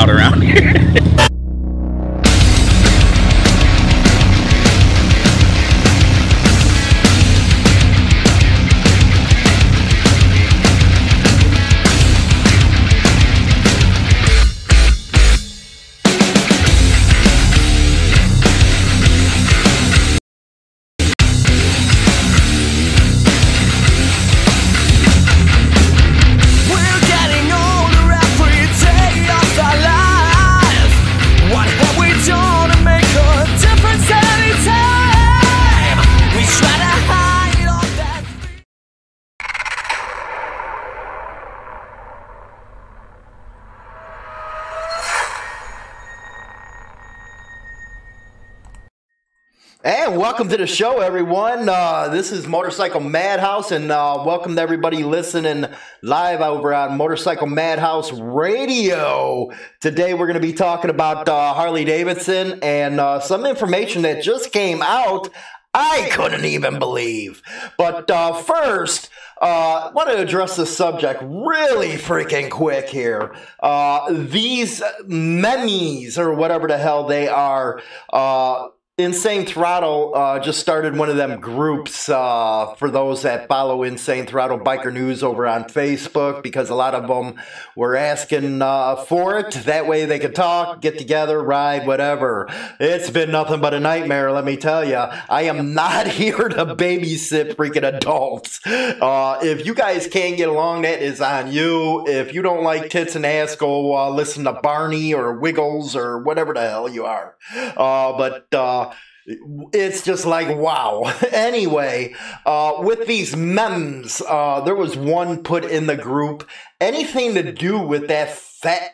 loud around here. And welcome to the show, everyone. This is Motorcycle Madhouse, and welcome to everybody listening live over on Motorcycle Madhouse Radio. Today we're going to be talking about Harley Davidson and some information that just came out I couldn't even believe. But first, I want to address the subject really freaking quick here. These memes, or whatever the hell they are, Insane Throttle just started one of them groups for those that follow Insane Throttle Biker News over on Facebook, because a lot of them were asking for it. That way they could talk, get together, ride, whatever. It's been nothing but a nightmare, let me tell you. I am not here to babysit freaking adults. If you guys can't get along, that is on you. If you don't like tits and ass, go listen to Barney or Wiggles or whatever the hell you are. It's just like, wow. Anyway, with these memes, there was one put in the group, anything to do with that fat,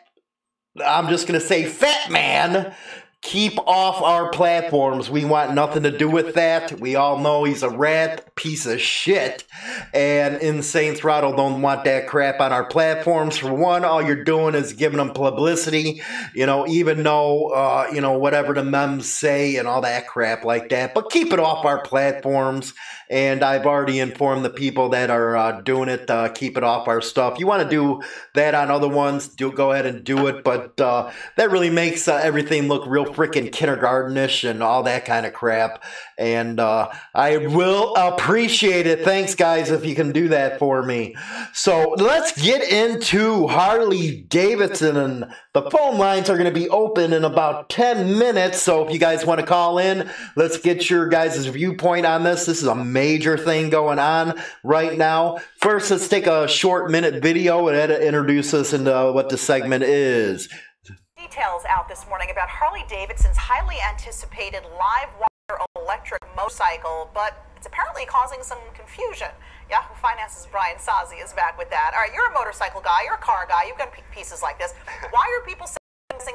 I'm just going to say fat man, keep off our platforms. We want nothing to do with that. We all know he's a rat piece of shit. And Insane Throttle don't want that crap on our platforms. For one, all you're doing is giving them publicity, you know, even though, you know, whatever the memes say and all that crap like that. But keep it off our platforms. And I've already informed the people that are doing it, keep it off our stuff. You want to do that on other ones, go ahead and do it. But that really makes everything look real freaking kindergartenish and all that kind of crap. And I will appreciate it. Thanks, guys, if you can do that for me. So let's get into Harley Davidson. And the phone lines are going to be open in about 10 minutes. So if you guys want to call in, let's get your guys' viewpoint on this. This is a major thing going on right now. First, let's take a short minute video and introduce us into what the segment is. Details out this morning about Harley Davidson's highly anticipated live wire electric motorcycle, but it's apparently causing some confusion. Yahoo Finance's Brian Sazi is back with that. All right, you're a motorcycle guy, you're a car guy, you've got pieces like this. Why are people saying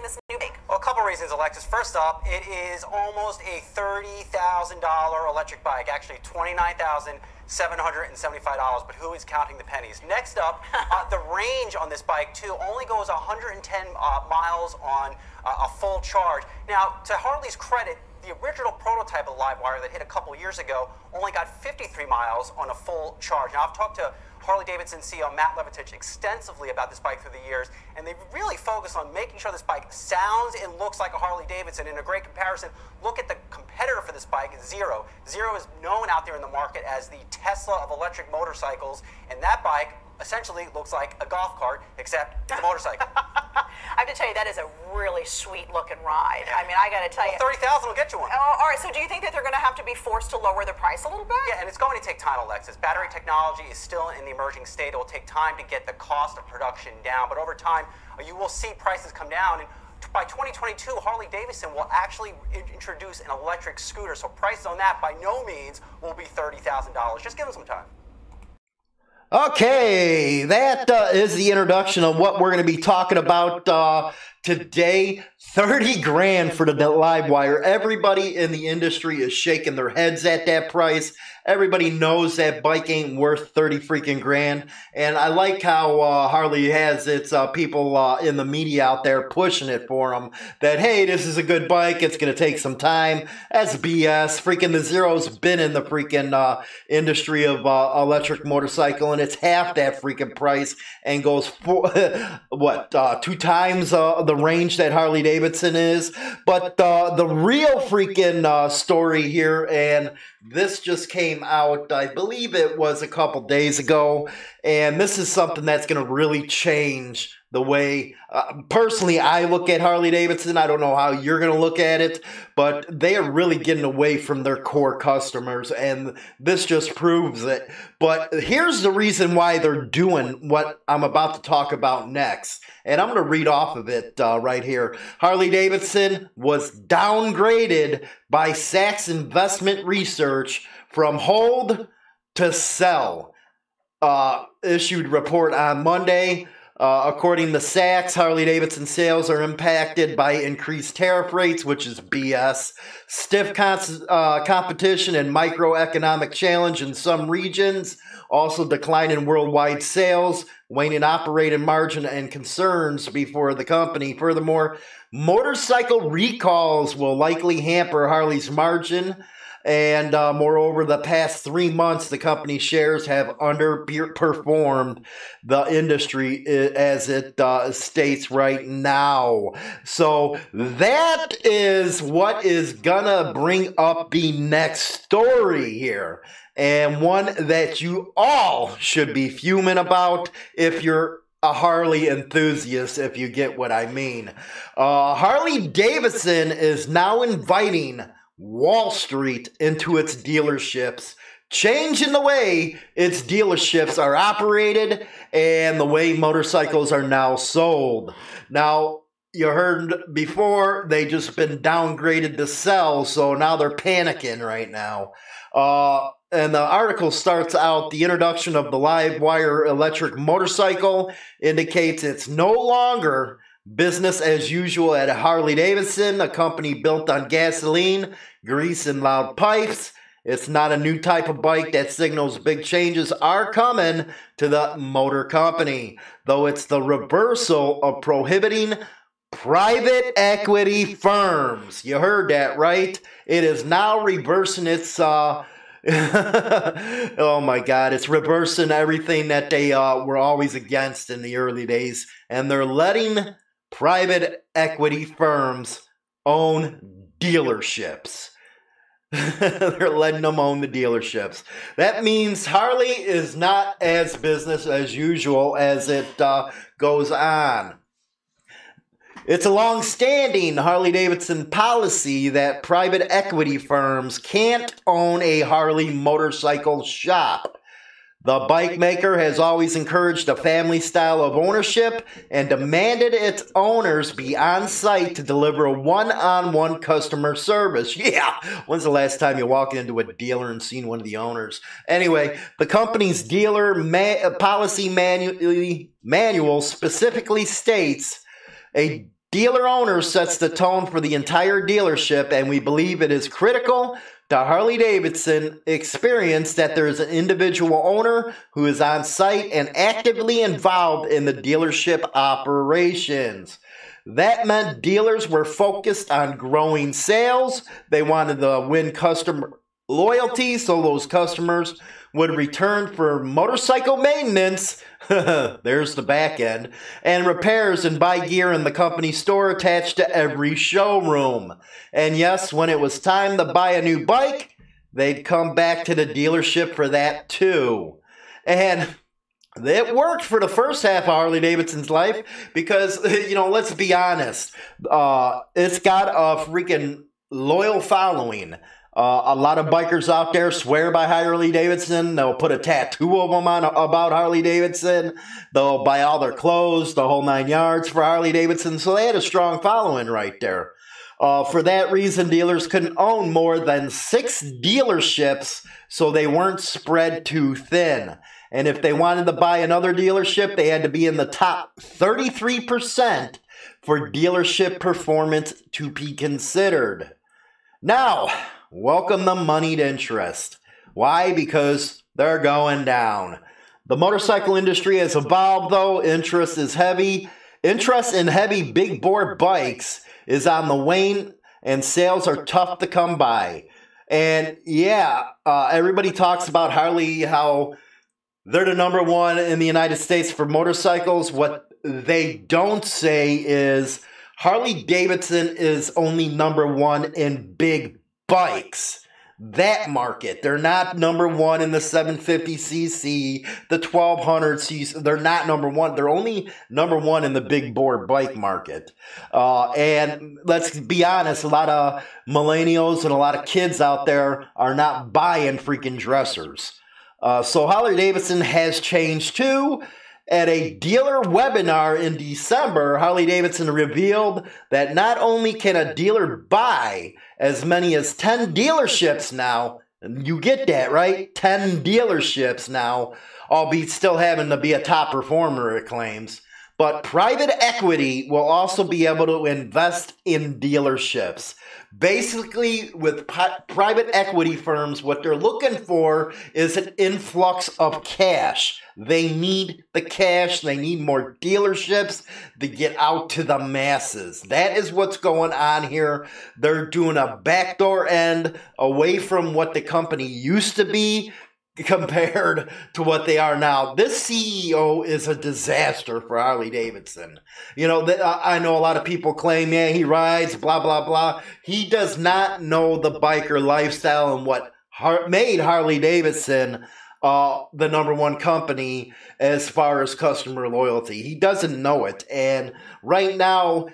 this new bike? Well, a couple reasons, Alexis. First up, it is almost a $30,000 electric bike, actually $29,775, but who is counting the pennies? Next up, the range on this bike, too, only goes 110 miles on a full charge. Now, to Harley's credit, the original prototype of the Livewire that hit a couple years ago only got 53 miles on a full charge. Now, I've talked to Harley Davidson CEO Matt Levitich extensively about this bike through the years, and they really focus on making sure this bike sounds and looks like a Harley Davidson. In a great comparison, look at the competitor for this bike, Zero. Zero is known out there in the market as the Tesla of electric motorcycles, and that bike essentially looks like a golf cart, except it's a motorcycle. I have to tell you, that is a really sweet looking ride. Yeah. I mean, I got to tell you. 30,000 will get you one. Oh, all right, so do you think that they're going to have to be forced to lower the price a little bit? Yeah, and it's going to take time, Alexis. Battery technology is still in the emerging state. It will take time to get the cost of production down, but over time, you will see prices come down. And by 2022, Harley Davidson will actually introduce an electric scooter, so prices on that by no means will be $30,000. Just give them some time. Okay, that is the introduction of what we're going to be talking about today. 30 grand for the Livewire. Everybody in the industry is shaking their heads at that price. Everybody knows that bike ain't worth 30 freaking grand. And I like how Harley has its people in the media out there pushing it for them. That, hey, this is a good bike. It's going to take some time. That's BS. Freaking the Zero's been in the freaking industry of electric motorcycle, and it's half that freaking price and goes for, what, 2 times the the range that Harley Davidson is. But the real freaking story here, and this just came out, I believe it was a couple days ago, and this is something that's going to really change the way, personally, I look at Harley Davidson. I don't know how you're going to look at it, but they are really getting away from their core customers, and this just proves it. But here's the reason why they're doing what I'm about to talk about next, and I'm going to read off of it right here. Harley Davidson was downgraded by Sachs Investment Research from hold to sell. Issued report on Monday. According to Sachs, Harley Davidson sales are impacted by increased tariff rates, which is BS, stiff competition and microeconomic challenge in some regions, also decline in worldwide sales, waning operating margin, and concerns before the company. Furthermore, motorcycle recalls will likely hamper Harley's margin. And moreover, the past 3 months, the company's shares have underperformed the industry as it states right now. So that is what is gonna bring up the next story here, and one that you all should be fuming about if you're a Harley enthusiast, if you get what I mean. Harley Davidson is now inviting Wall Street into its dealerships, changing the way its dealerships are operated and the way motorcycles are now sold. Now, you heard before, they just been downgraded to sell, so now they're panicking right now. And the article starts out, the introduction of the live wire electric motorcycle indicates it's no longer business as usual at Harley Davidson, a company built on gasoline, grease, and loud pipes. It's not a new type of bike that signals big changes are coming to the motor company, though it's the reversal of prohibiting private equity firms. You heard that, right? It is now reversing its, oh my God, it's reversing everything that they were always against in the early days, and they're letting private equity firms own dealerships. They're letting them own the dealerships. That means Harley is not as business as usual as it goes on. It's a long-standing Harley-Davidson policy that private equity firms can't own a Harley motorcycle shop. The bike maker has always encouraged a family style of ownership and demanded its owners be on site to deliver a one-on-one customer service. Yeah, when's the last time you walked into a dealer and seen one of the owners? Anyway, the company's dealer policy manual specifically states, a dealer owner sets the tone for the entire dealership, and we believe it is critical to Harley-Davidson experience that there is an individual owner who is on site and actively involved in the dealership operations. That meant dealers were focused on growing sales. They wanted to win customer loyalty so those customers would return for motorcycle maintenance, there's the back end, and repairs and buy gear in the company store attached to every showroom. And yes, when it was time to buy a new bike, they'd come back to the dealership for that too. And it worked for the first half of Harley Davidson's life because, you know, let's be honest, it's got a freaking loyal following. A lot of bikers out there swear by Harley Davidson. They'll put a tattoo of them on about Harley Davidson. They'll buy all their clothes, the whole 9 yards for Harley Davidson. So they had a strong following right there. For that reason, dealers couldn't own more than 6 dealerships, so they weren't spread too thin. And if they wanted to buy another dealership, they had to be in the top 33% for dealership performance to be considered. Now, welcome the moneyed interest. Why? Because they're going down. The motorcycle industry has evolved, though. Interest in heavy big bore bikes is on the wane, and sales are tough to come by. And yeah, everybody talks about Harley, how they're the #1 in the United States for motorcycles. What they don't say is Harley Davidson is only number one in big bikes. That market. They're not number one in the 750cc, the 1200cc. They're not number one. They're only number one in the big bore bike market. And let's be honest, a lot of millennials and a lot of kids out there are not buying freaking dressers. So Harley Davidson has changed too. At a dealer webinar in December, Harley Davidson revealed that not only can a dealer buy as many as 10 dealerships now, and you get that, right? 10 dealerships now, albeit still having to be a top performer, it claims. But private equity will also be able to invest in dealerships. Basically, with private equity firms, what they're looking for is an influx of cash. They need the cash. They need more dealerships to get out to the masses. That is what's going on here. They're doing a backdoor end away from what the company used to be compared to what they are now. This CEO is a disaster for Harley Davidson. You know, I know a lot of people claim, yeah, he rides, blah, blah, blah. He does not know the biker lifestyle and what made Harley Davidson the number one company as far as customer loyalty. He doesn't know it. And right now,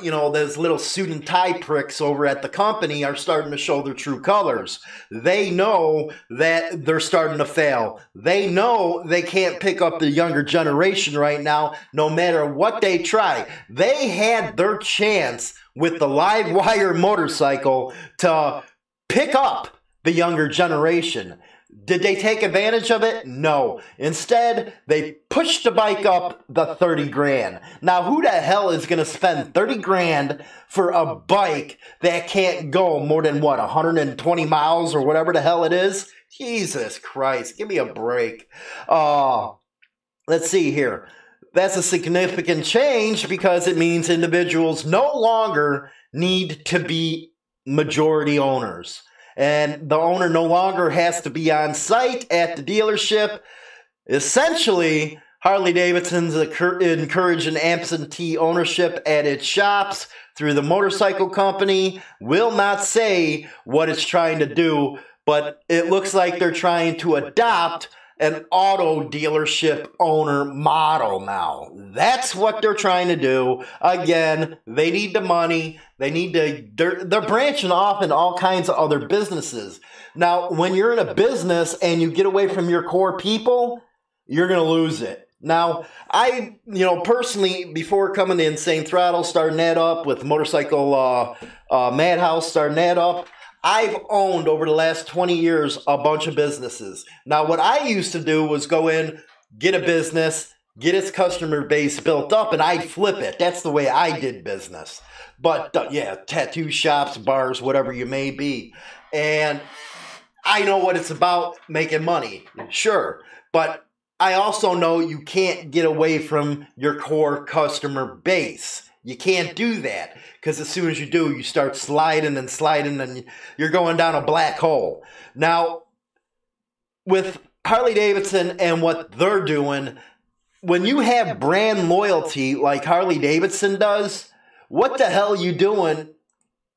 you know, those little suit and tie pricks over at the company are starting to show their true colors. They know that they're starting to fail. They know they can't pick up the younger generation right now, no matter what they try. They had their chance with the live wire motorcycle to pick up the younger generation. Did they take advantage of it? No. Instead, they pushed the bike up the 30 grand. Now, who the hell is going to spend 30 grand for a bike that can't go more than, what, 120 miles or whatever the hell it is? Jesus Christ, give me a break. Let's see here. That's a significant change because it means individuals no longer need to be majority owners. And the owner no longer has to be on site at the dealership. Essentially, Harley Davidson's encouraging absentee ownership at its shops through the motorcycle company. Will not say what it's trying to do, but it looks like they're trying to adopt an auto dealership owner model now. That's what they're trying to do. Again, they need the money. They need to, they're branching off in all kinds of other businesses. Now, when you're in a business and you get away from your core people, you're going to lose it. Now, personally, before coming to Insane Throttle, starting that up with Motorcycle Madhouse, starting that up, I've owned over the last 20 years a bunch of businesses. Now, what I used to do was go in, get a business, get its customer base built up, and I'd flip it. That's the way I did business. But, yeah, tattoo shops, bars, whatever you may be. And I know what it's about, making money, sure. But I also know you can't get away from your core customer base. You can't do that because as soon as you do, you start sliding and sliding and you're going down a black hole. Now, with Harley Davidson and what they're doing, when you have brand loyalty like Harley Davidson does, what the hell are you doing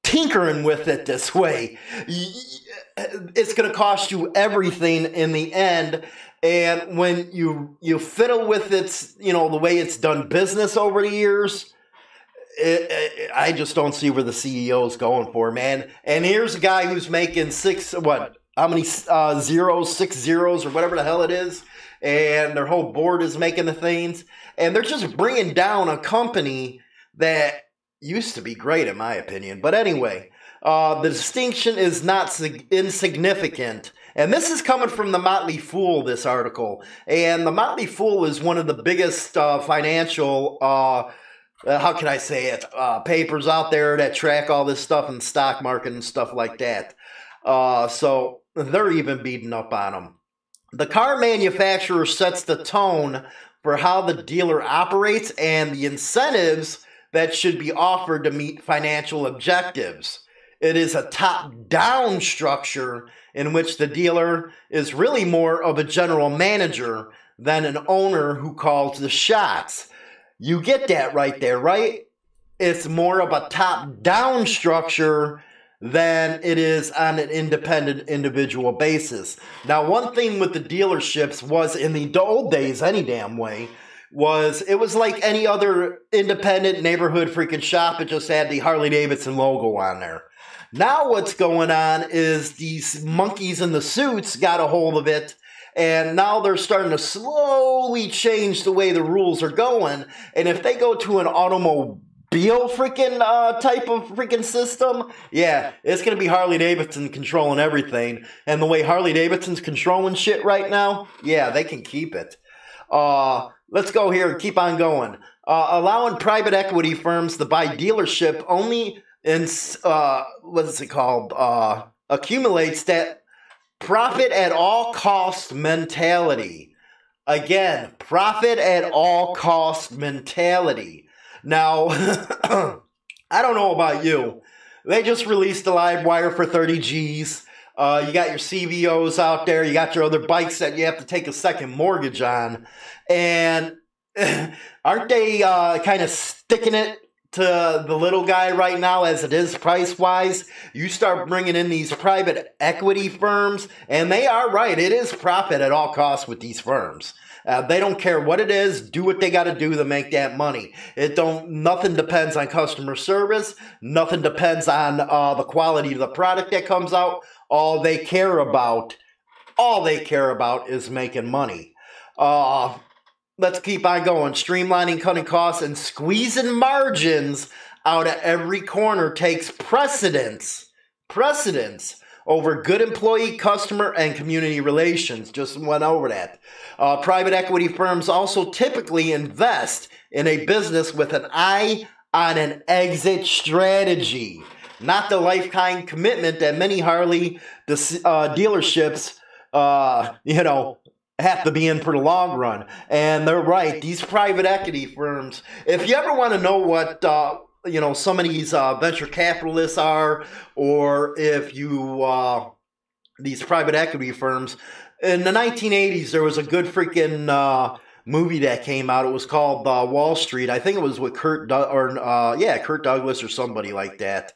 tinkering with it this way? It's going to cost you everything in the end. And when you fiddle with its, the way it's done business over the years, I just don't see where the CEO is going for, man. And here's a guy who's making 6 zeros or whatever the hell it is, and their whole board is making the things, and they're just bringing down a company that used to be great, in my opinion. But anyway, the distinction is not insignificant. And this is coming from the Motley Fool, this article. And the Motley Fool is one of the biggest financial how can I say it, papers out there that track all this stuff in the stock market and stuff like that. So they're even beating up on them. The car manufacturer sets the tone for how the dealer operates and the incentives that should be offered to meet financial objectives. It is a top-down structure in which the dealer is really more of a general manager than an owner who calls the shots. You get that right there, right? it's more of a top-down structure than it is on an independent individual basis. Now, one thing with the dealerships was, in the old days, any damn way, it was like any other independent neighborhood freaking shop. It just had the Harley Davidson logo on there. Now what's going on is these monkeys in the suits got a hold of it, and now they're starting to slowly change the way the rules are going. And if they go to an automobile freaking type of freaking system, yeah, it's going to be Harley Davidson controlling everything. And the way Harley Davidson's controlling shit right now, yeah, they can keep it. Let's go here and keep on going. Allowing private equity firms to buy dealership only in, what is it called? Accumulates that profit at all cost mentality. Again, profit at all cost mentality. Now, I don't know about you. They just released the live wire for 30 G's. You got your CVOs out there. You got your other bikes that you have to take a second mortgage on. And aren't they kind of sticking it to the little guy right now as it is price-wise? You start bringing in these private equity firms, and they are right. It is profit at all costs with these firms. They don't care what it is. Do what they got to do to make that money. Nothing depends on customer service. Nothing depends on the quality of the product that comes out. All they care about is making money. Let's keep on going. Streamlining, cutting costs, and squeezing margins out of every corner takes precedence over good employee, customer, and community relations. Just went over that. Private equity firms also typically invest in a business with an eye on an exit strategy, not the lifetime commitment that many Harley dealerships, have to be in for the long run. And they're right. These private equity firms, if you ever want to know what some of these venture capitalists are, or if you these private equity firms, in the 1980s there was a good freaking movie that came out. It was called Wall Street. I think it was with Kurt Douglas or somebody like that,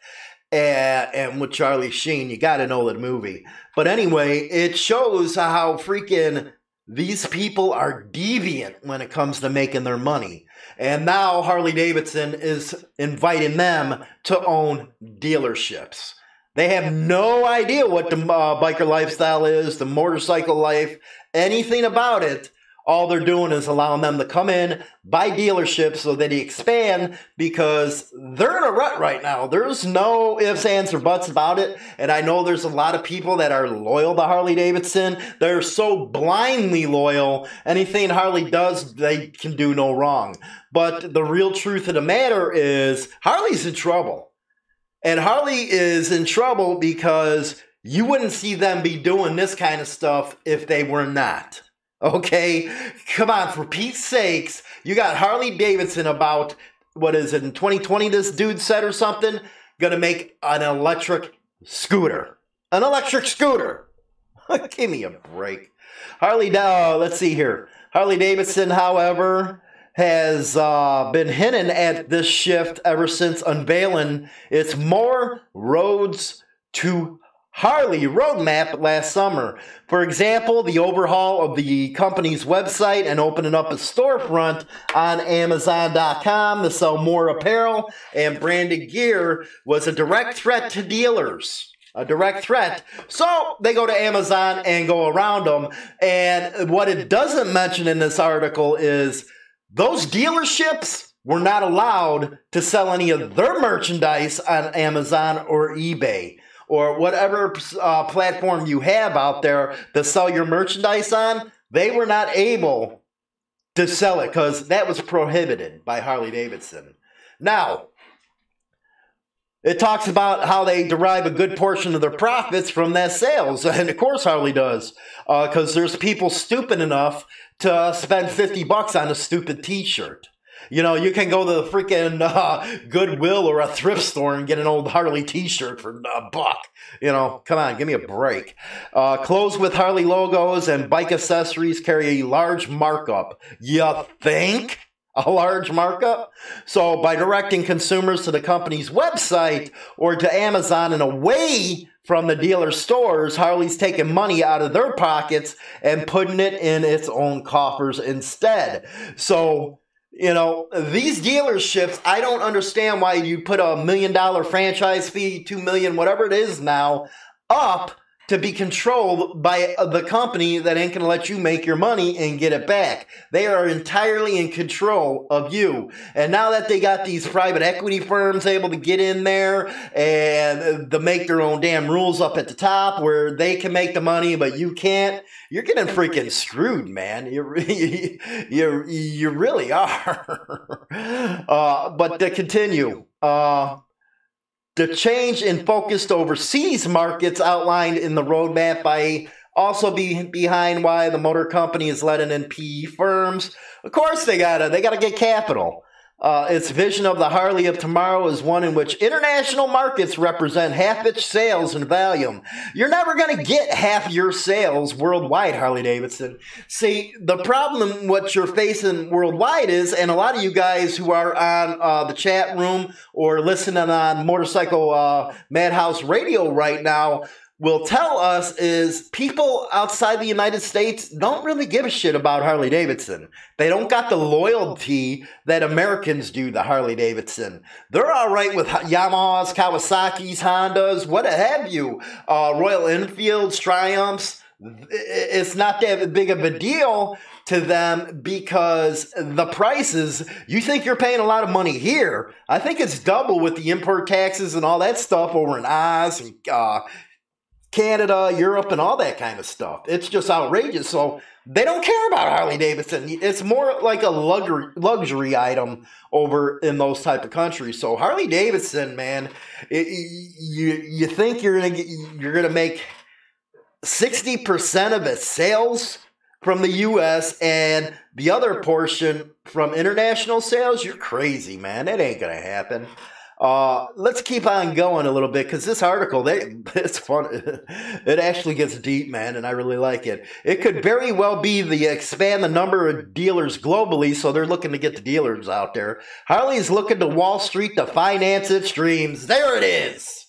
and with Charlie Sheen. You got to know that movie. But anyway, it shows how freaking these people are deviant when it comes to making their money. And now Harley Davidson is inviting them to own dealerships. They have no idea what the biker lifestyle is, the motorcycle life, anything about it. All they're doing is allowing them to come in, buy dealerships so that they expand, because they're in a rut right now. There's no ifs, ands, or buts about it. And I know there's a lot of people that are loyal to Harley Davidson. They're so blindly loyal. Anything Harley does, they can do no wrong. But the real truth of the matter is Harley's in trouble. And Harley is in trouble because you wouldn't see them be doing this kind of stuff if they were not. Okay, come on, for Pete's sakes. You got Harley Davidson about, what is it, in 2020 this dude said or something, gonna make an electric scooter. An electric scooter. Give me a break. Let's see here. Harley Davidson, however, has been hinting at this shift ever since unveiling its More Roads to Harley roadmap last summer. For example, the overhaul of the company's website and opening up a storefront on Amazon.com to sell more apparel and branded gear was a direct threat to dealers. A direct threat. So they go to Amazon and go around them. And what it doesn't mention in this article is those dealerships were not allowed to sell any of their merchandise on Amazon or eBay, or whatever platform you have out there to sell your merchandise on. They were not able to sell it because that was prohibited by Harley Davidson. Now, it talks about how they derive a good portion of their profits from that sales. And of course Harley does, because there's people stupid enough to spend $50 on a stupid t-shirt. You know, you can go to the freaking Goodwill or a thrift store and get an old Harley t-shirt for $1. You know, come on, give me a break. Clothes with Harley logos and bike accessories carry a large markup. You think? a large markup. So by directing consumers to the company's website or to Amazon and away from the dealer stores, Harley's taking money out of their pockets and putting it in its own coffers instead. So, you know, these dealerships, I don't understand why you put $1 million franchise fee, $2 million, whatever it is now, up to be controlled by the company that ain't going to let you make your money and get it back. They are entirely in control of you. And now that they got these private equity firms able to get in there and to make their own damn rules up at the top where they can make the money but you can't, you're getting freaking screwed, man. You really are. But to continue, the change in focused overseas markets outlined in the roadmap by also be behind why the motor company is letting in PE firms. Of course, they gotta get capital. Its vision of the Harley of tomorrow is one in which international markets represent half its sales and volume. You're never going to get half your sales worldwide, Harley Davidson. See, the problem what you're facing worldwide is, and a lot of you guys who are on the chat room or listening on Motorcycle Madhouse Radio right now, will tell us is people outside the United States don't really give a shit about Harley Davidson. They don't got the loyalty that Americans do to Harley Davidson. They're all right with Yamahas, Kawasaki's, Hondas, what have you, Royal Enfields, Triumphs. It's not that big of a deal to them because the prices, you think you're paying a lot of money here. I think it's double with the import taxes and all that stuff over in Oz and Canada, Europe, and all that kind of stuff. It's just outrageous. So they don't care about Harley Davidson. It's more like a luxury item over in those type of countries. So Harley Davidson, man, you think you're gonna make 60% of its sales from the U.S. and the other portion from international sales? You're crazy, man. It ain't gonna happen. Let's keep on going a little bit because this article, it's fun. It actually gets deep, man, and I really like it. It could very well be expand the number of dealers globally, so they're looking to get the dealers out there. Harley's looking to Wall Street to finance its dreams. There it is.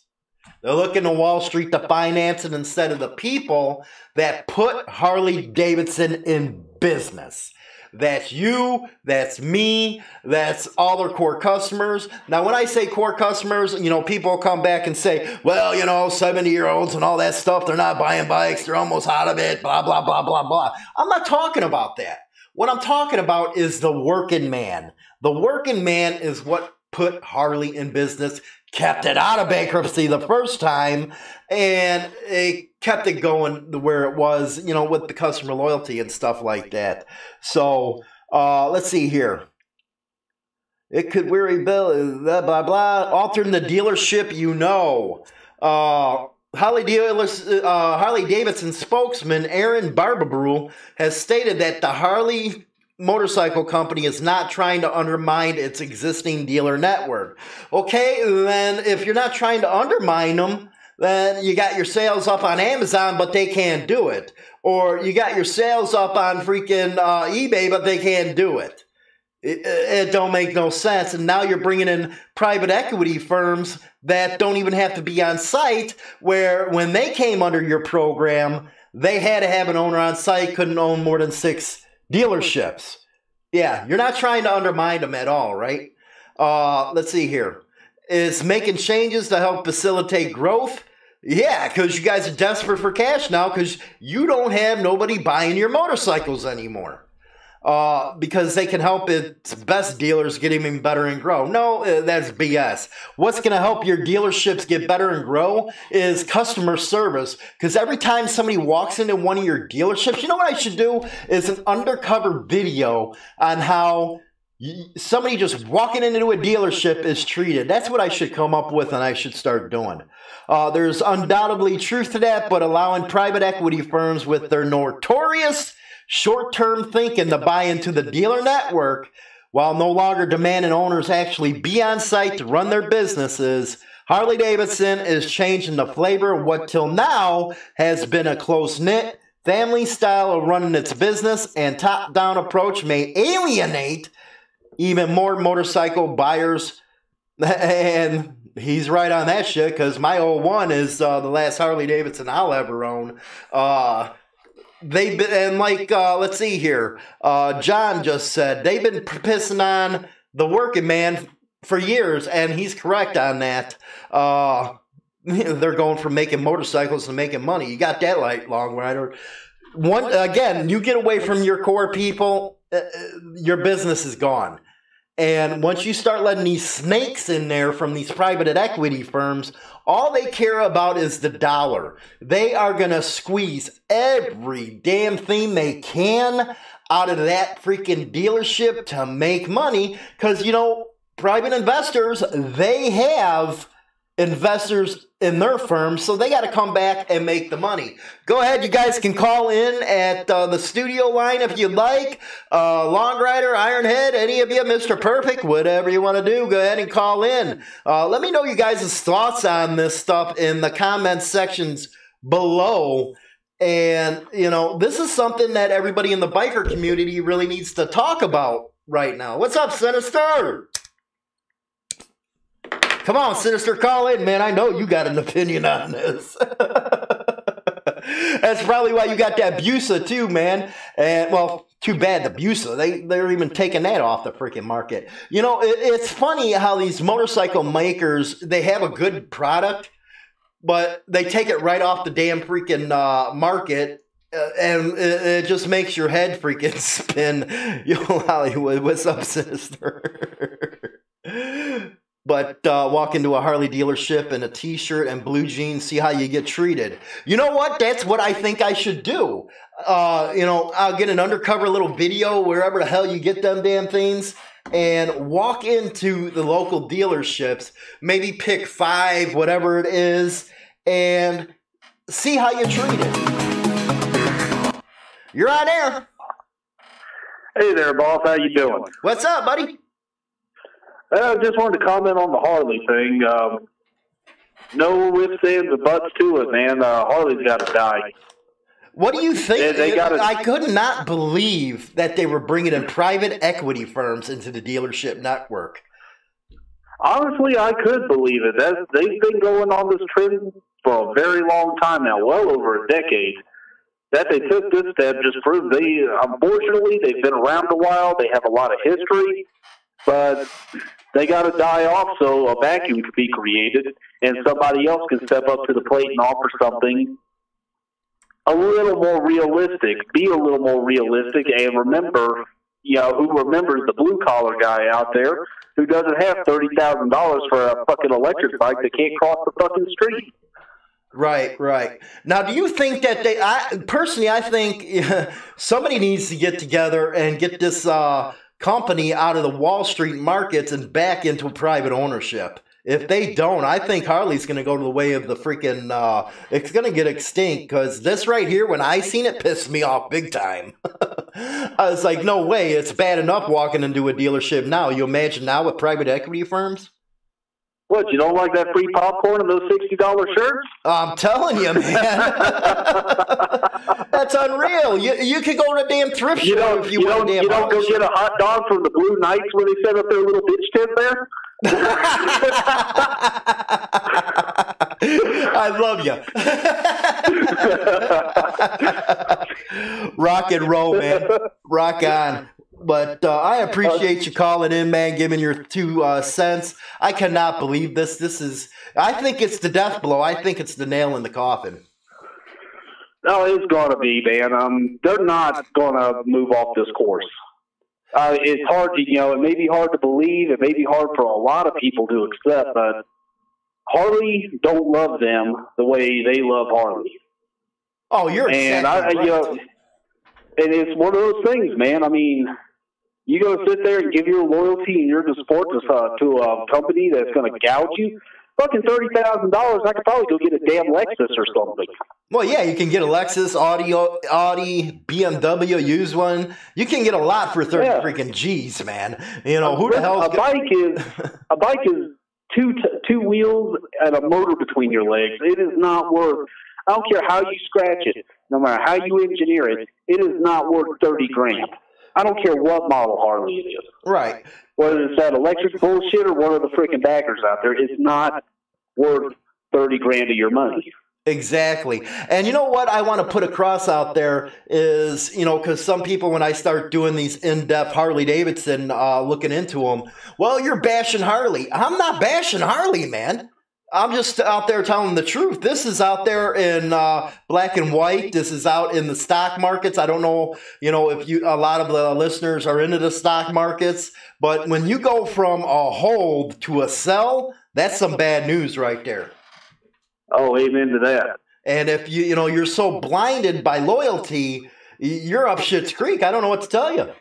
They're looking to Wall Street to finance it instead of the people that put Harley Davidson in business. That's you, that's me, that's all their core customers. Now, when I say core customers, you know, people come back and say, well, you know, 70-year-olds and all that stuff, they're not buying bikes, they're almost out of it, blah, blah, blah, blah, blah. I'm not talking about that. What I'm talking about is the working man. The working man is what put Harley in business, kept it out of bankruptcy the first time, and it kept it going where it was, you know, with the customer loyalty and stuff like that. So, let's see here. It could weary Bill, blah, blah, blah. Altering the dealership, you know. Harley Davidson spokesman Aaron Barbabrew has stated that the Harley motorcycle company is not trying to undermine its existing dealer network. Okay, then if you're not trying to undermine them, then you got your sales up on Amazon, but they can't do it. Or you got your sales up on freaking eBay, but they can't do it. It don't make no sense. And now you're bringing in private equity firms that don't even have to be on site, where when they came under your program, they had to have an owner on site, couldn't own more than 6 dealerships. Yeah, you're not trying to undermine them at all, right? Let's see here. Is making changes to help facilitate growth? Yeah, because you guys are desperate for cash now because you don't have nobody buying your motorcycles anymore. Because they can help its best dealers get even better and grow. No, that's BS. What's going to help your dealerships get better and grow is customer service. Because every time somebody walks into one of your dealerships, you know what I should do? Is an undercover video on how somebody just walking into a dealership is treated. That's what I should come up with and I should start doing. There's undoubtedly truth to that, but allowing private equity firms with their notorious short-term thinking to buy into the dealer network while no longer demanding owners actually be on site to run their businesses, Harley Davidson is changing the flavor of what till now has been a close-knit, family style of running its business, and top-down approach may alienate even more motorcycle buyers. And he's right on that shit, because my 01 is the last Harley Davidson I'll ever own. They've been, and like, let's see here. John just said they've been pissing on the working man for years, and he's correct on that. They're going from making motorcycles to making money. You got that light, long rider. Again, you get away from your core people, your business is gone. And once you start letting these snakes in there from these private equity firms, all they care about is the dollar. They are going to squeeze every damn thing they can out of that freaking dealership to make money. Because, you know, private investors, they have investors in their firms, so they got to come back and make the money. Go ahead, you guys can call in at the studio line if you'd like. Long Rider, Ironhead, any of you, Mr. Perfect, whatever you want to do, go ahead and call in. Let me know you guys' thoughts on this stuff in the comments sections below. And, you know, this is something that everybody in the biker community really needs to talk about right now. What's up, Sinister? Come on, Sinister, call in, man. I know you got an opinion on this. That's probably why you got that Busa too, man. And well, too bad the Busa. They're even taking that off the freaking market. You know, it's funny how these motorcycle makers, they have a good product, but they take it right off the damn freaking market. And it just makes your head freaking spin. Yo, Hollywood, what's up, Sinister? But walk into a Harley dealership in a t-shirt and blue jeans, see how you get treated. You know what? That's what I think I should do. You know, I'll get an undercover little video wherever the hell you get them damn things and walk into the local dealerships, maybe pick 5, whatever it is, and see how you treat it. You're on air. Hey there, boss. How you doing? What's up, buddy? I just wanted to comment on the Harley thing. No ifs, ands, or buts to it, man. Harley's got to die. What do you think? They I could not believe that they were bringing in private equity firms into the dealership network. Honestly, I could believe it. They've been going on this trend for a very long time now, well over a decade. That they took this step just proves unfortunately, they've been around a while. They have a lot of history. But they got to die off so a vacuum can be created and somebody else can step up to the plate and offer something a little more realistic, be a little more realistic, and remember, you know, who remembers the blue-collar guy out there who doesn't have $30,000 for a fucking electric bike that can't cross the fucking street. Right, right. Now, do you think that personally, I think somebody needs to get together and get this company out of the Wall Street markets and back into private ownership. If they don't, I think Harley's going to go to the way of the freaking, it's going to get extinct, because this right here, when I seen it, pissed me off big time. I was like, no way, it's bad enough walking into a dealership now. You imagine now with private equity firms? What, you don't like that free popcorn and those $60 shirts? I'm telling you, man. That's unreal. You could go to a damn thrift store if you want a damn You don't go get a hot dog from the Blue Knights where they set up their little bitch tent there? I love you. Rock and roll, man. Rock on. But I appreciate you calling in, man, giving your 2 cents. I cannot believe this. I think it's the death blow. I think it's the nail in the coffin. No, it's going to be, man. They're not going to move off this course. It's hard to, it may be hard to believe. It may be hard for a lot of people to accept, but Harley don't love them the way they love Harley. Oh, you're exactly right. And it's one of those things, man. I mean, you go sit there and give your loyalty and your support to a company that's going to gouge you. Fucking $30,000, I could probably go get a damn Lexus or something. Well, yeah, you can get a Lexus, Audi, BMW, used one. You can get a lot for 30 freaking G's, man. You know, who the hell? A bike is two wheels and a motor between your legs. It is not worth. I don't care how you scratch it, no matter how you engineer it. It is not worth $30 grand. I don't care what model Harley it is. Right. Whether it's that electric bullshit or one of the freaking backers out there, it's not worth $30,000 of your money. Exactly. And you know what I want to put across out there is, you know, because some people, when I start doing these in-depth Harley Davidson, looking into them, well, you're bashing Harley. I'm not bashing Harley, man. I'm just out there telling the truth. This is out there in black and white. This is out in the stock markets. I don't know, you know, if a lot of the listeners are into the stock markets, but when you go from a hold to a sell, that's some bad news right there. Oh, amen to that. And if you know, you're so blinded by loyalty, you're up shit's creek. I don't know what to tell you.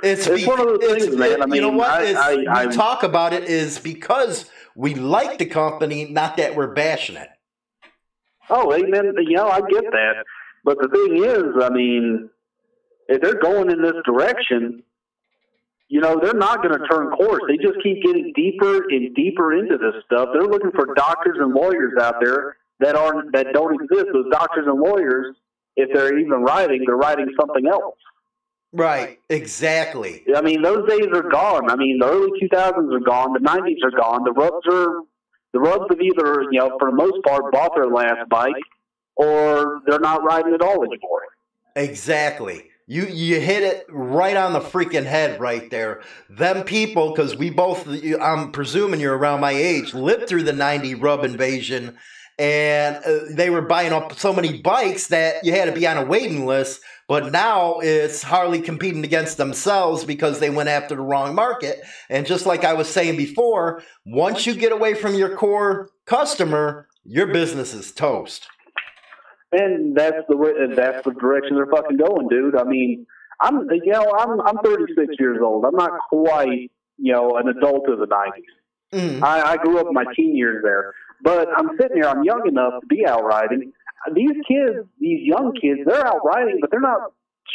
It's one of those things, man. I mean, you know what? I we talk about it is because we like the company, not that we're bashing it. Oh, amen. You know, I get that. But the thing is, I mean, if they're going in this direction, you know, they're not going to turn course. They just keep getting deeper and deeper into this stuff. They're looking for doctors and lawyers out there that don't exist. Those doctors and lawyers, if they're even writing, they're writing something else. Right, exactly. I mean, those days are gone. I mean, the early 2000s are gone. The 90s are gone. The Rubs have either, you know, for the most part, bought their last bike, or they're not riding at all anymore. Exactly. You hit it right on the freaking head right there. Them people, because we both, I'm presuming you're around my age, lived through the 90 Rub invasion, and they were buying up so many bikes that you had to be on a waiting list. But now it's Harley competing against themselves because they went after the wrong market. And just like I was saying before, once you get away from your core customer, your business is toast. And that's the direction they're fucking going, dude. I mean, I'm 36 years old. I'm not quite, you know, an adult of the 90s. Mm. I grew up in my teen years there. But I'm sitting here, I'm young enough to be out riding. These kids, these young kids, they're out riding, but they're not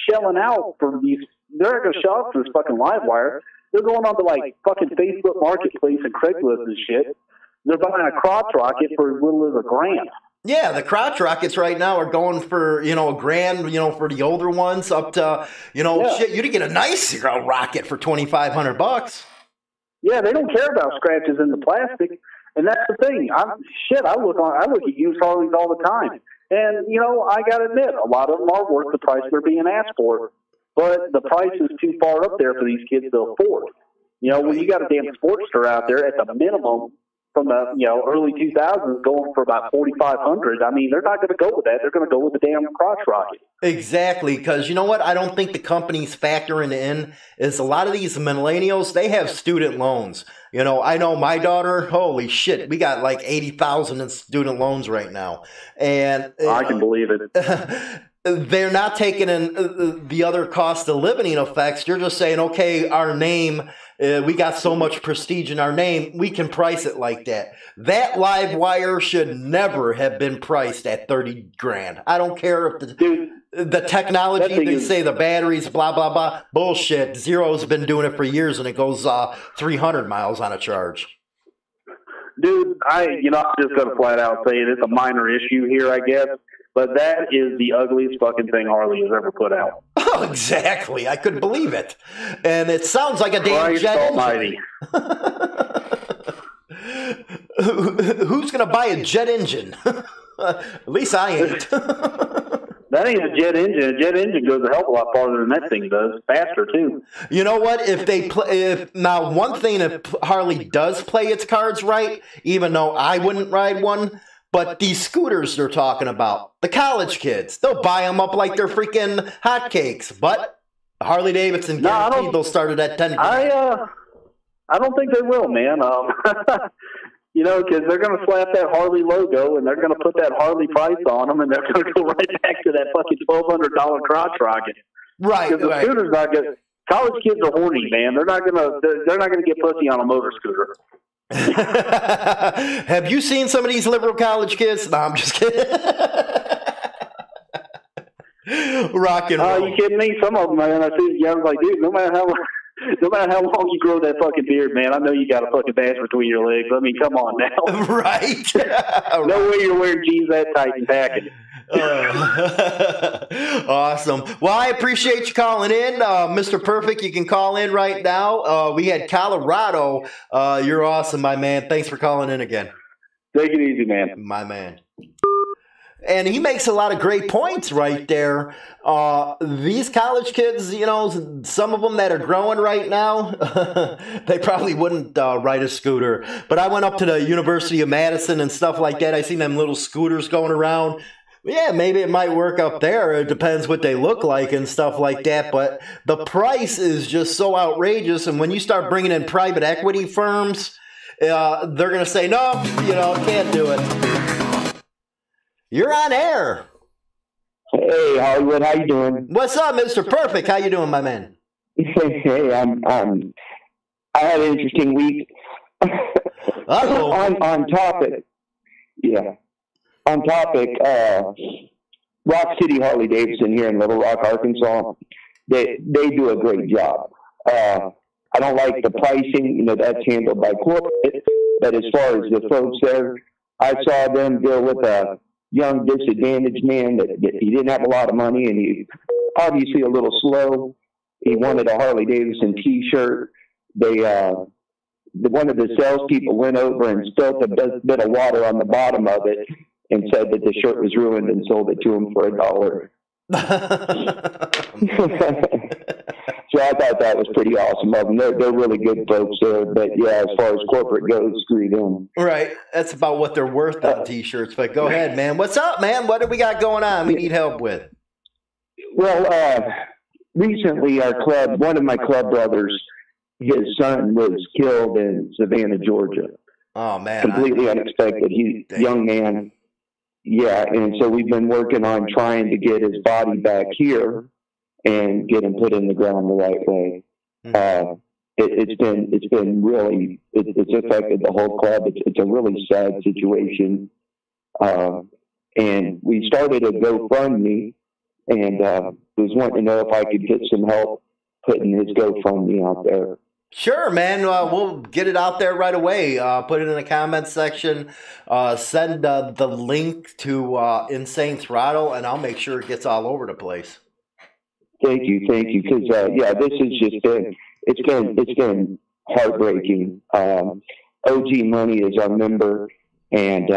shelling out for these. They're not going to shell out for this fucking live wire. They're going on to like fucking Facebook Marketplace and Craigslist and shit. They're buying a crotch rocket for as little as $1,000. Yeah, the crotch rockets right now are going for, you know, $1,000, you know, for the older ones up to, you know, shit, you'd get a nice rocket for $2,500. Yeah, they don't care about scratches in the plastic. And that's the thing. I look at used Harleys all the time. And, you know, I got to admit, a lot of them are worth the price they're being asked for. But the price is too far up there for these kids to afford. You know, when you got a damn Sportster out there at the minimum from the, you know, early 2000s going for about $4,500, I mean, they're not going to go with that. They're going to go with the damn crotch rocket. Exactly, because you know what? I don't think the company's factoring in is a lot of these millennials, they have student loans. You know, I know my daughter, holy shit, we got like $80,000 in student loans right now. And I can believe it. They're not taking in the other cost of living effects. You're just saying, okay, our name, we got so much prestige in our name, we can price it like that. That live wire should never have been priced at $30,000. I don't care if the technology, they say the batteries, blah, blah, blah. Bullshit. Zero's been doing it for years, and it goes 300 miles on a charge. Dude, I'm just going to flat out say it. It's a minor issue here, I guess. But that is the ugliest fucking thing Harley has ever put out. Oh, exactly. I couldn't believe it. And it sounds like a damn jet almighty. Who's going to buy a jet engine? At least I ain't. That ain't a jet engine. A jet engine goes a hell of a lot farther than that thing does. Faster, too. You know what? Now, one thing, if Harley does play its cards right, even though I wouldn't ride one, but these scooters they're talking about, the college kids, they'll buy them up like they're freaking hotcakes. But Harley Davidson guaranteed they'll start it at $10,000. I don't think they will, man. You know, because they're going to slap that Harley logo and they're going to put that Harley price on them, and they're going to go right back to that fucking $1,200 crotch rocket. Right. Because the scooter's not good. College kids are horny, man. They're not going to get pussy on a motor scooter. Have you seen some of these liberal college kids? No, I'm just kidding. Rock and roll. You kidding me? Some of them, man. I was like, dude, no matter how long you grow that fucking beard, man, I know you got a fucking bass between your legs. I mean, come on now. Right. No way you're wearing jeans that tight and packing. Awesome. Well, I appreciate you calling in, Mr. Perfect. You can call in right now. We had Colorado. You're awesome, my man. Thanks for calling in again. Take it easy, man. My man. And he makes a lot of great points right there. These college kids, you know, some of them that are growing right now, they probably wouldn't ride a scooter. But I went up to the University of Madison and stuff like that. I seen them little scooters going around. Yeah, maybe it might work up there. It depends what they look like and stuff like that. But the price is just so outrageous. And when you start bringing in private equity firms, they're going to say, no, you know, can't do it. You're on air. Hey, Hollywood, how you doing? What's up, Mr. Perfect? How you doing, my man? Hey, I had an interesting week. on topic, yeah. On topic, Rock City Harley Davidson here in Little Rock, Arkansas, they do a great job. I don't like the pricing, you know, that's handled by corporate, but as far as the folks there, I saw them deal with a young disadvantaged man that he didn't have a lot of money and he obviously a little slow. He wanted a Harley Davidson t-shirt. One of the salespeople went over and spilled a bit of water on the bottom of it and said that the shirt was ruined and sold it to him for $1. So I thought that was pretty awesome of them. They're really good folks there, but yeah, as far as corporate goes, screw them. Right, that's about what they're worth on t-shirts. But go ahead, man. What's up, man? What do we got going on? We need help with. Well, recently our club, one of my club brothers, his son was killed in Savannah, Georgia. Oh man, completely unexpected. He's a young man. Yeah, and so we've been working on trying to get his body back here and get him put in the ground the right way. Mm-hmm. It's been really, it's affected the whole club. It's a really sad situation. And we started a GoFundMe and was wanting to know if I could get some help putting his GoFundMe out there. Sure, man. We'll get it out there right away. Put it in the comments section. Send the link to Insane Throttle, and I'll make sure it gets all over the place. Thank you. Because yeah, this has just been it's been heartbreaking. OG Money is our member, and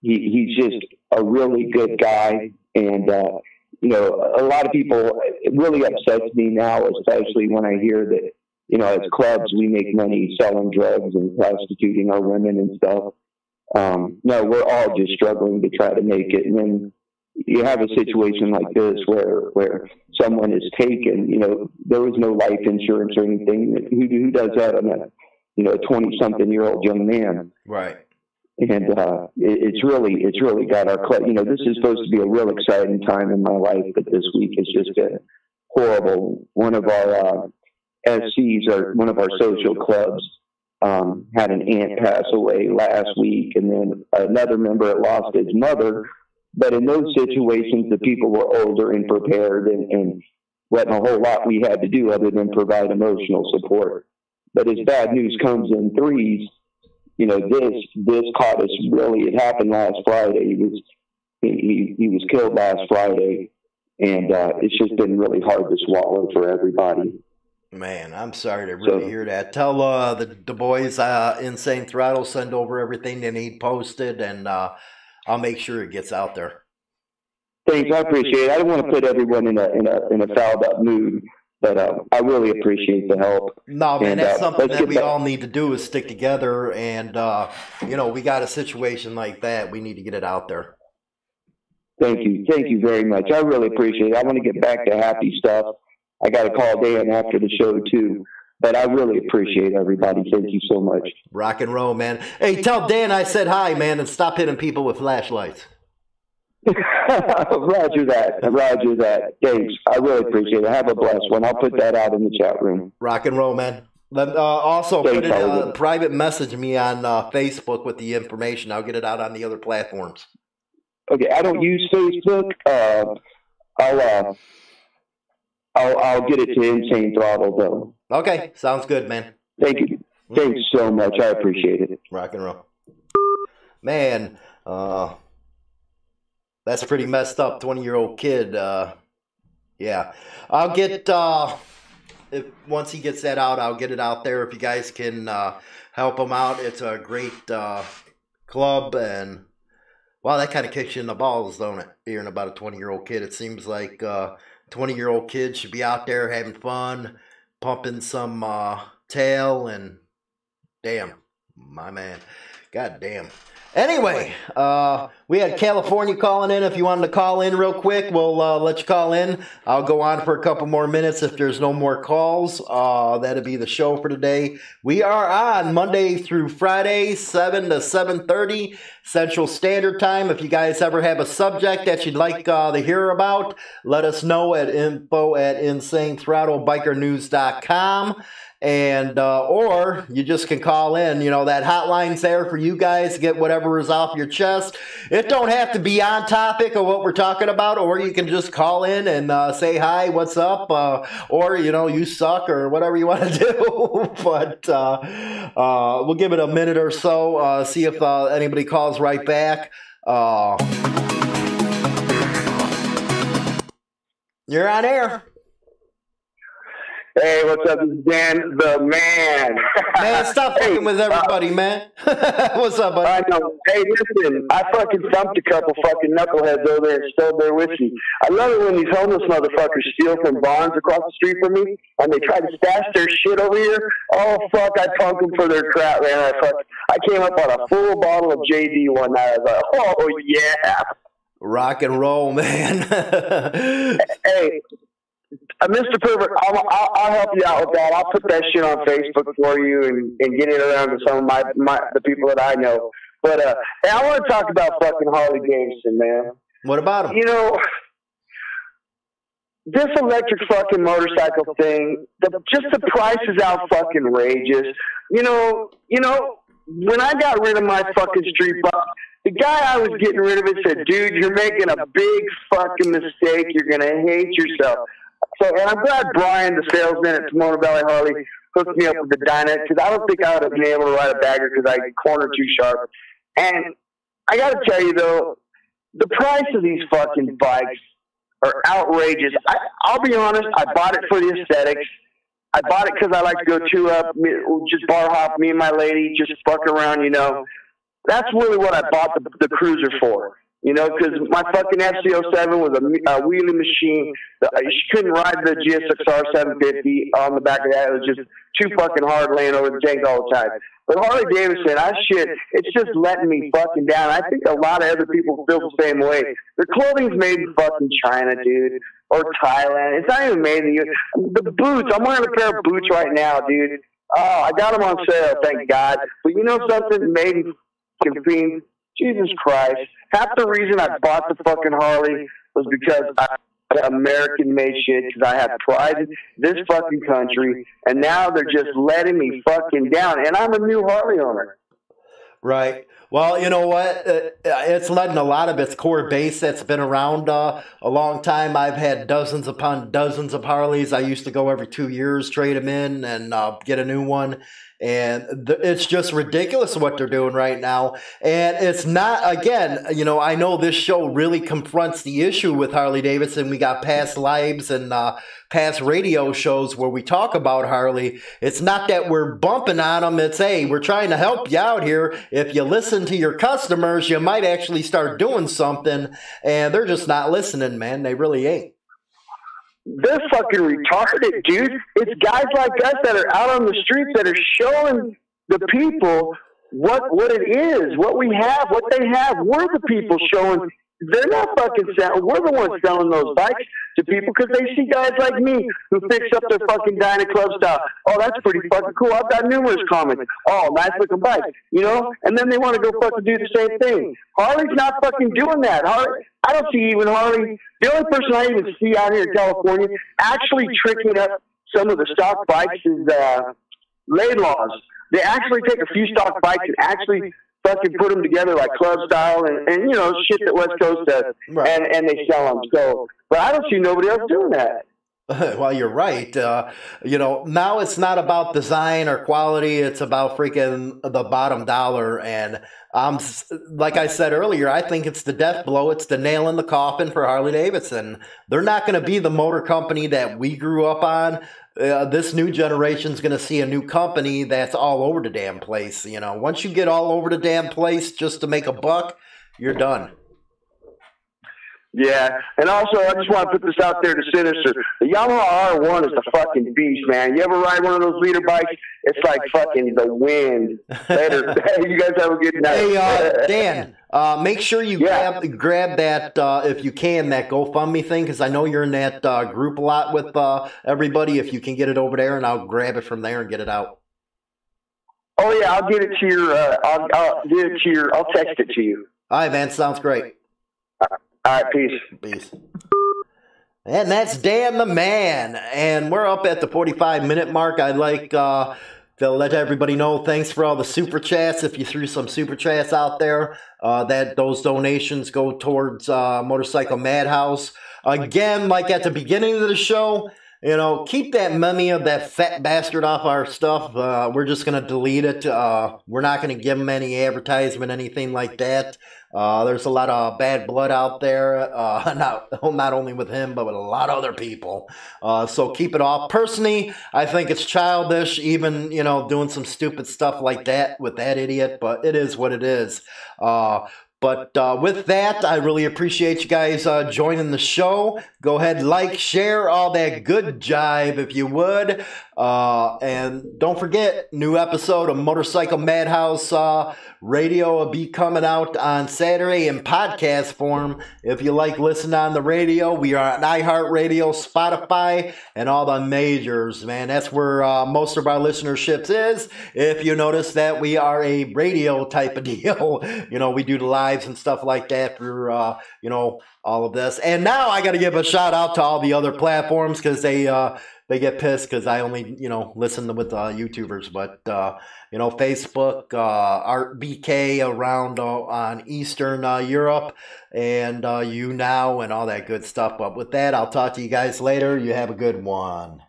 he's just a really good guy. And you know, a lot of people, it really upsets me now, especially when I hear that, you know, as clubs, we make money selling drugs and prostituting our women and stuff. No, we're all just struggling to try to make it. And then you have a situation like this where someone is taken, you know, there was no life insurance or anything. Who does that on a, you know, 20-something-year-old young man? Right. And it's really got our club, you know, this is supposed to be a real exciting time in my life, but this week has just been horrible. One of our SCs, or one of our social clubs, had an aunt pass away last week, and then another member lost his mother. But in those situations, the people were older and prepared, and wasn't a whole lot we had to do other than provide emotional support. But as bad news comes in threes, you know, this caught us really. It happened last Friday. He was killed last Friday, and it's just been really hard to swallow for everybody. Man, I'm sorry to really hear that. Tell the boys, Insane Throttle, send over everything they need posted, and I'll make sure it gets out there. Thanks, I appreciate it. I don't want to put everyone in a fouled up mood, but I really appreciate the help. No, man, that's something that we all need to do is stick together, and you know, we got a situation like that. We need to get it out there. Thank you very much. I really appreciate it. I want to get back to happy stuff. I got to call Dan after the show too, but I really appreciate everybody. Thank you so much. Rock and roll, man. Hey, tell Dan I said hi, man, and stop hitting people with flashlights. Roger that. Thanks. I really appreciate it. Have a blessed one. I'll put that out in the chat room. Rock and roll, man. Also, private message me on Facebook with the information. I'll get it out on the other platforms. Okay, I don't use Facebook. I'll get it to Insane Throttle though. Okay, sounds good, man. Thank you. Thanks so much. I appreciate it. Rock and roll. Man, That's pretty messed up. 20-year-old kid. Yeah. I'll get, once he gets that out, I'll get it out there. If you guys can help him out, it's a great club. And, wow, that kind of kicks you in the balls, don't it? Hearing about a 20-year-old kid. It seems like 20-year-old kids should be out there having fun, pumping some tail, and damn, my man. God damn. Anyway, we had California calling in. If you wanted to call in real quick, we'll let you call in. I'll go on for a couple more minutes if there's no more calls. That'll be the show for today. We are on Monday through Friday, 7 to 7:30 Central Standard Time. If you guys ever have a subject that you'd like to hear about, let us know at info@insanethrottlebikernews.com. And or you just can call in. You know, that hotline's there for you guys to get whatever is off your chest. It don't have to be on topic of what we're talking about, or you can just call in and say hi, what's up, or you know, you suck, or whatever you want to do. But we'll give it a minute or so, see if anybody calls right back. You're on air. Hey, what's up? This is Dan, the man. Man, stop fucking with everybody, man. What's up, buddy? I know. Hey, listen, I fucking thumped a couple fucking knuckleheads over there and stole their whiskey. I love it when these homeless motherfuckers steal from barns across the street from me, and they try to stash their shit over here. Oh, fuck, I punk them for their crap, man. I came up on a full bottle of JD one night. I was like, oh, yeah. Rock and roll, man. Hey. Mr. Pervert, I'll help you out with that. I'll put that shit on Facebook for you and get it around to some of the people that I know. But hey, I want to talk about fucking Harley Davidson, man. What about him? You know, this electric fucking motorcycle thing, just the price is out fucking outrageous. You know, when I got rid of my fucking street bike, the guy I was getting rid of it said, dude, you're making a big fucking mistake. You're going to hate yourself. So, and I'm glad Brian, the salesman at Pomona Valley Harley, hooked me up with the Dynet, because I don't think I would have been able to ride a bagger because I cornered too sharp. And I got to tell you, though, the price of these fucking bikes are outrageous. I'll be honest, I bought it for the aesthetics. I bought it because I like to go two-up, just bar hop, me and my lady, just fuck around, you know. That's really what I bought the Cruiser for. You know, because my fucking FC07 was a wheelie machine. She couldn't ride the GSXR 750 on the back of that. It was just too fucking hard laying over the tank all the time. But Harley Davidson, it's just letting me fucking down. I think a lot of other people feel the same way. Their clothing's made in fucking China, dude, or Thailand. It's not even made in the U.S. The boots, I'm wearing a pair of boots right now, dude. Oh, I got them on sale, thank God. But you know something? Made in fucking Jesus Christ. Half the reason I bought the fucking Harley was because I got American-made shit, because I have pride in this fucking country, and now they're just letting me fucking down, and I'm a new Harley owner. Right. Well, you know what? It's letting a lot of its core base that's been around a long time. I've had dozens upon dozens of Harleys. I used to go every 2 years, trade them in, and get a new one. And it's just ridiculous what they're doing right now. And it's not, again, you know, I know this show really confronts the issue with Harley Davidson. We got past lives and past radio shows where we talk about Harley. It's not that we're bumping on them. It's, hey, we're trying to help you out here. If you listen to your customers, you might actually start doing something. And they're just not listening, man. They really ain't. They're fucking retarded, dude. It's guys like us that are out on the streets that are showing the people what it is, what we have, what they have. We're the people showing. They're not fucking selling. We're the ones selling those bikes to people because they see guys like me who fix up their fucking Dyna Club style. Oh, that's pretty fucking cool. I've got numerous comments. Oh, nice looking bike, you know? And then they want to go fucking do the same thing. Harley's not fucking doing that. I don't see even Harley. The only person I even see out here in California actually tricking up some of the stock bikes is Laidlaws. They actually take a few stock bikes and actually fucking put them together like club style and you know, shit that West Coast does, right. and they sell them. So, but I don't see nobody else doing that. Well, you're right. Now it's not about design or quality. It's about freaking the bottom dollar. And like I said earlier, I think it's the death blow. It's the nail in the coffin for Harley Davidson. They're not going to be the motor company that we grew up on. This new generation's going to see a new company that's all over the damn place. Once you get all over the damn place just to make a buck, you're done. Yeah, and also I just want to put this out there to Sinister. The Yamaha R1 is the fucking beast, man. You ever ride one of those leader bikes? It's like fucking the wind. Later. You guys have a good night. Hey, Dan, make sure you grab that, if you can, that GoFundMe thing, because I know you're in that group a lot with everybody. If you can get it over there, and I'll grab it from there and get it out. Oh, yeah, I'll get it to your, I'll text it to you. All right, man, sounds great. All right, peace. Peace. And that's Dan the Man. And we're up at the 45-minute mark. I'd like to let everybody know, thanks for all the super chats. If you threw some super chats out there, that those donations go towards Motorcycle Madhouse. Again, like at the beginning of the show, keep that mummy of that fat bastard off our stuff. We're just going to delete it. We're not going to give him any advertisement, anything like that. There's a lot of bad blood out there, not only with him, but with a lot of other people. So keep it off. Personally, I think it's childish, even, doing some stupid stuff like that with that idiot, but it is what it is. But with that, I really appreciate you guys joining the show. Go ahead, like, share, all that good jive if you would. And don't forget, new episode of Motorcycle Madhouse Radio will be coming out on Saturday in podcast form. If you like listening on the radio, we are on iHeartRadio, Spotify, and all the majors, man. That's where most of our listenerships is. If you notice that we are a radio type of deal, we do the lives and stuff like that for, all of this. And now I got to give a shout out to all the other platforms because they get pissed because I only, listen with YouTubers. But, Facebook, Art BK around on Eastern Europe, and YouNow and all that good stuff. But with that, I'll talk to you guys later. You have a good one.